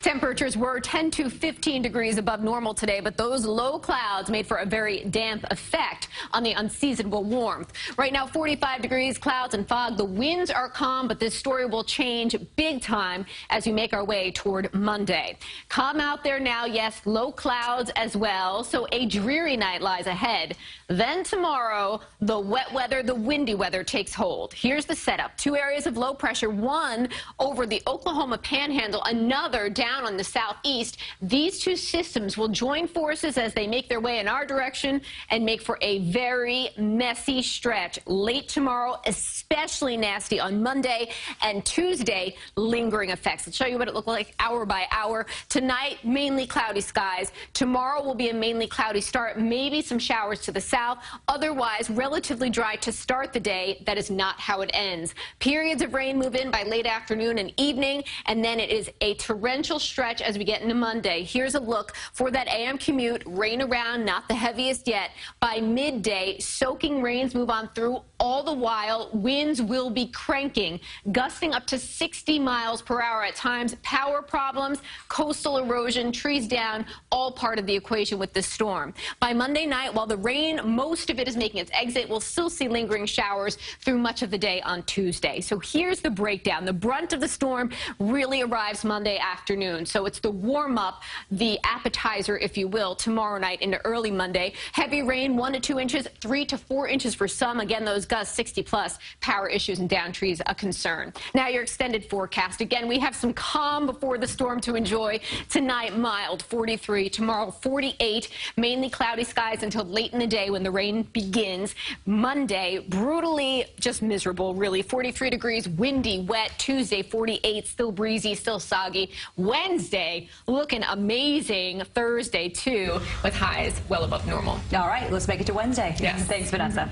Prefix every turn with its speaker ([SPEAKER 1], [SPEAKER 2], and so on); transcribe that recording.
[SPEAKER 1] Temperatures were 10 to 15 degrees above normal today, but those low clouds made for a very damp effect on the unseasonable warmth. Right now, 45 degrees, clouds and fog. The winds are calm, but this story will change big time as we make our way toward Monday. Calm out there now, yes, low clouds as well, so a dreary night lies ahead. Then tomorrow, the wet weather, the windy weather takes hold. Here's the setup. Two areas of low pressure, one over the Oklahoma Panhandle, another down on the southeast. These two systems will join forces as they make their way in our direction and make for a very messy stretch late tomorrow, especially nasty on Monday and Tuesday, lingering effects. Let's show you what it looked like hour by hour. Tonight, mainly cloudy skies. Tomorrow will be a mainly cloudy start, maybe some showers to the south. Otherwise, relatively dry to start the day. That is not how it ends. Periods of rain move in by late afternoon and evening, and then it is a torrential stretch as we get into Monday. Here's a look for that AM commute. Rain around, not the heaviest yet. By midday, soaking rains move on through. All the while, winds will be cranking, gusting up to 60 miles per hour at times. Power problems, coastal erosion, trees down, all part of the equation with this storm. By Monday night, while the rain, most of it is making its exit, we'll still see lingering showers through much of the day on Tuesday. So here's the breakdown. The brunt of the storm really arrives Monday afternoon. So it's the warm-up, the appetizer, if you will, tomorrow night into early Monday. Heavy rain, 1 to 2 inches, 3 to 4 inches for some. Again, those gusts 60-plus. Power issues and down trees a concern. Now your extended forecast. Again, we have some calm before the storm to enjoy. Tonight, mild, 43. Tomorrow, 48. Mainly cloudy skies until late in the day when the rain begins. Monday, brutally just miserable, really. 43 degrees, windy, wet. Tuesday, 48, still breezy, still soggy. Wednesday, looking amazing. Thursday, too, with highs well above normal.
[SPEAKER 2] All right, let's make it to Wednesday.
[SPEAKER 1] Yes.
[SPEAKER 2] Thanks, Vanessa.